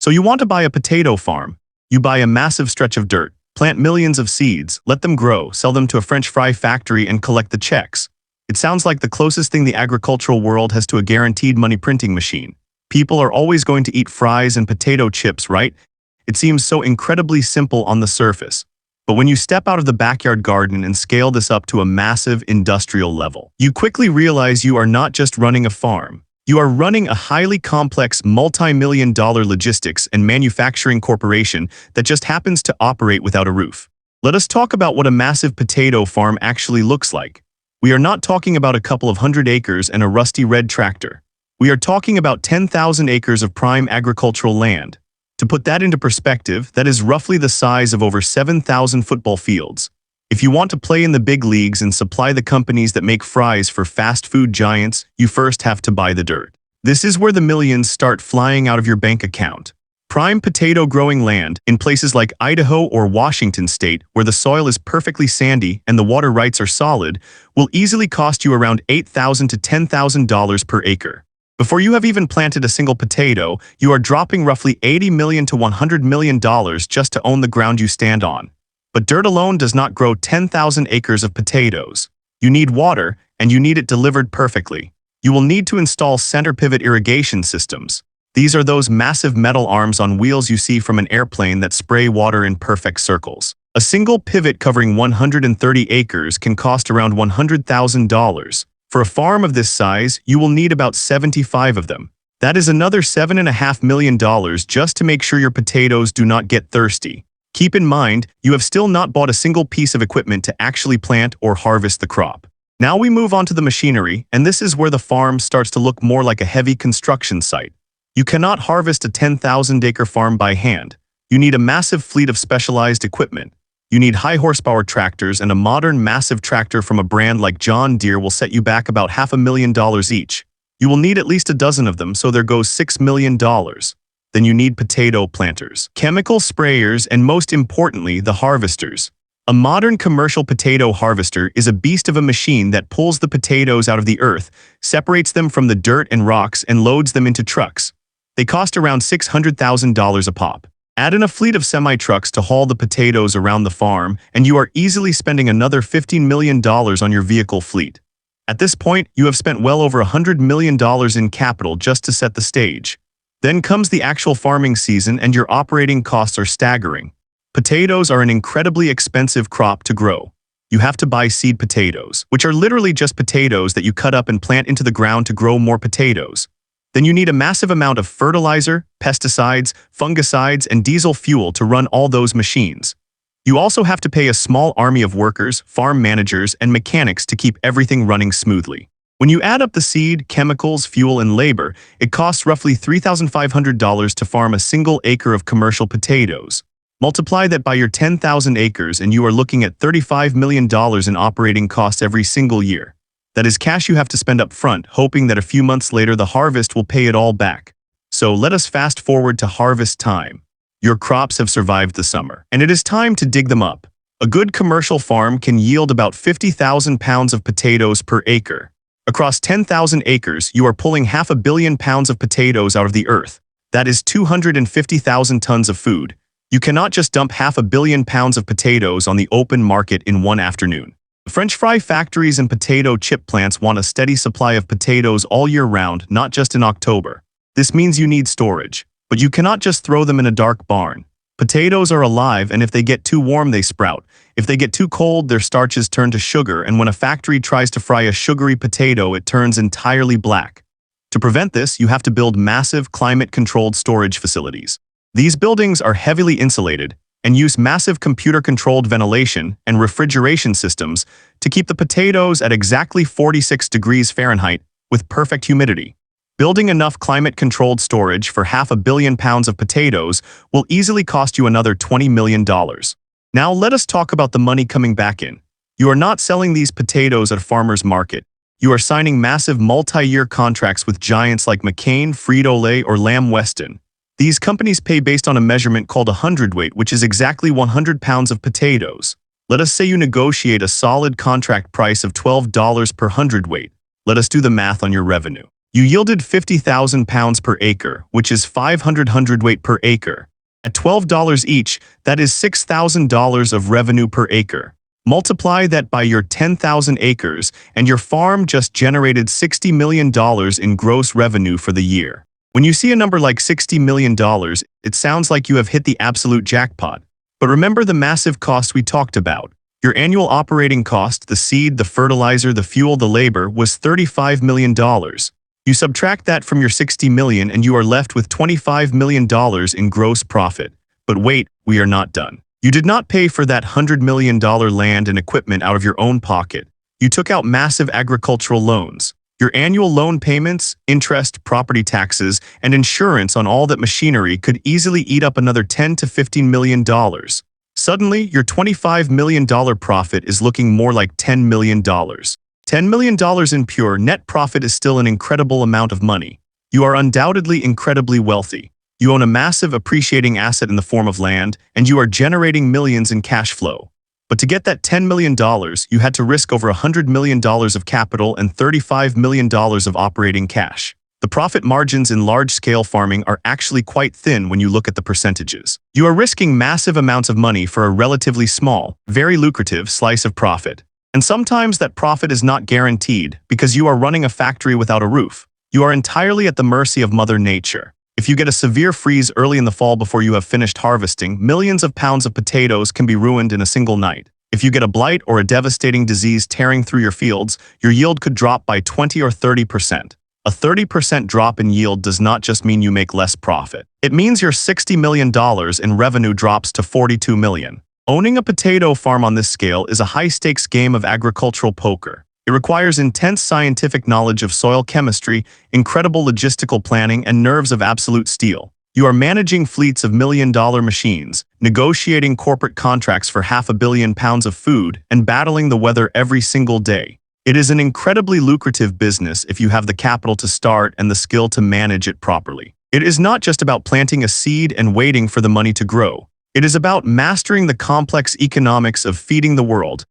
So you want to buy a potato farm. You buy a massive stretch of dirt, plant millions of seeds, let them grow, sell them to a French fry factory and collect the checks. It sounds like the closest thing the agricultural world has to a guaranteed money printing machine. People are always going to eat fries and potato chips, right? It seems so incredibly simple on the surface. But when you step out of the backyard garden and scale this up to a massive industrial level, you quickly realize you are not just running a farm. You are running a highly complex multi-million-dollar logistics and manufacturing corporation that just happens to operate without a roof. Let us talk about what a massive potato farm actually looks like. We are not talking about a couple of hundred acres and a rusty red tractor. We are talking about 10,000 acres of prime agricultural land. To put that into perspective, that is roughly the size of over 7,000 football fields. If you want to play in the big leagues and supply the companies that make fries for fast food giants, you first have to buy the dirt. This is where the millions start flying out of your bank account. Prime potato growing land, in places like Idaho or Washington state, where the soil is perfectly sandy and the water rights are solid, will easily cost you around $8,000 to $10,000 per acre. Before you have even planted a single potato, you are dropping roughly $80 million to $100 million just to own the ground you stand on. But dirt alone does not grow 10,000 acres of potatoes. You need water, and you need it delivered perfectly. You will need to install center pivot irrigation systems. These are those massive metal arms on wheels you see from an airplane that spray water in perfect circles. A single pivot covering 130 acres can cost around $100,000. For a farm of this size, you will need about 75 of them. That is another $7.5 million just to make sure your potatoes do not get thirsty. Keep in mind, you have still not bought a single piece of equipment to actually plant or harvest the crop. Now we move on to the machinery, and this is where the farm starts to look more like a heavy construction site. You cannot harvest a 10,000-acre farm by hand. You need a massive fleet of specialized equipment. You need high horsepower tractors, and a modern massive tractor from a brand like John Deere will set you back about $500,000 each. You will need at least a dozen of them, so there goes $6 million. Then you need potato planters, chemical sprayers, and most importantly, the harvesters. A modern commercial potato harvester is a beast of a machine that pulls the potatoes out of the earth, separates them from the dirt and rocks, and loads them into trucks. They cost around $600,000 a pop. Add in a fleet of semi-trucks to haul the potatoes around the farm, and you are easily spending another $15 million on your vehicle fleet. At this point, you have spent well over $100 million in capital just to set the stage. Then comes the actual farming season, and your operating costs are staggering. Potatoes are an incredibly expensive crop to grow. You have to buy seed potatoes, which are literally just potatoes that you cut up and plant into the ground to grow more potatoes. Then you need a massive amount of fertilizer, pesticides, fungicides, and diesel fuel to run all those machines. You also have to pay a small army of workers, farm managers, and mechanics to keep everything running smoothly. When you add up the seed, chemicals, fuel, and labor, it costs roughly $3,500 to farm a single acre of commercial potatoes. Multiply that by your 10,000 acres and you are looking at $35 million in operating costs every single year. That is cash you have to spend up front, hoping that a few months later the harvest will pay it all back. So let us fast forward to harvest time. Your crops have survived the summer, and it is time to dig them up. A good commercial farm can yield about 50,000 pounds of potatoes per acre. Across 10,000 acres, you are pulling 500 million pounds of potatoes out of the earth. That is 250,000 tons of food. You cannot just dump 500 million pounds of potatoes on the open market in one afternoon. French fry factories and potato chip plants want a steady supply of potatoes all year round, not just in October. This means you need storage, but you cannot just throw them in a dark barn. Potatoes are alive, and if they get too warm, they sprout. If they get too cold, their starches turn to sugar, and when a factory tries to fry a sugary potato, it turns entirely black. To prevent this, you have to build massive climate-controlled storage facilities. These buildings are heavily insulated and use massive computer-controlled ventilation and refrigeration systems to keep the potatoes at exactly 46 degrees Fahrenheit with perfect humidity. Building enough climate-controlled storage for 500 million pounds of potatoes will easily cost you another $20 million. Now let us talk about the money coming back in. You are not selling these potatoes at a farmer's market. You are signing massive multi-year contracts with giants like McCain, Frito-Lay, or Lamb Weston. These companies pay based on a measurement called a hundredweight, which is exactly 100 pounds of potatoes. Let us say you negotiate a solid contract price of $12 per hundredweight. Let us do the math on your revenue. You yielded 50,000 pounds per acre, which is 500 hundredweight per acre. At $12 each, that is $6,000 of revenue per acre. Multiply that by your 10,000 acres, and your farm just generated $60 million in gross revenue for the year. When you see a number like $60 million, it sounds like you have hit the absolute jackpot. But remember the massive cost we talked about. Your annual operating cost, the seed, the fertilizer, the fuel, the labor, was $35 million. You subtract that from your $60 million and you are left with $25 million in gross profit. But wait, we are not done. You did not pay for that $100 million land and equipment out of your own pocket. You took out massive agricultural loans. Your annual loan payments, interest, property taxes, and insurance on all that machinery could easily eat up another $10 to $15 million. Suddenly, your $25 million profit is looking more like $10 million. $10 million in pure net profit is still an incredible amount of money. You are undoubtedly incredibly wealthy. You own a massive appreciating asset in the form of land, and you are generating millions in cash flow. But to get that $10 million, you had to risk over $100 million of capital and $35 million of operating cash. The profit margins in large-scale farming are actually quite thin when you look at the percentages. You are risking massive amounts of money for a relatively small, very lucrative slice of profit. And sometimes that profit is not guaranteed because you are running a factory without a roof. You are entirely at the mercy of Mother Nature. If you get a severe freeze early in the fall before you have finished harvesting, millions of pounds of potatoes can be ruined in a single night. If you get a blight or a devastating disease tearing through your fields, your yield could drop by 20 or 30%. A 30% drop in yield does not just mean you make less profit. It means your $60 million in revenue drops to $42 million. Owning a potato farm on this scale is a high-stakes game of agricultural poker. It requires intense scientific knowledge of soil chemistry, incredible logistical planning, and nerves of absolute steel. You are managing fleets of million-dollar machines, negotiating corporate contracts for $500 million of food, and battling the weather every single day. It is an incredibly lucrative business if you have the capital to start and the skill to manage it properly. It is not just about planting a seed and waiting for the money to grow. It is about mastering the complex economics of feeding the world,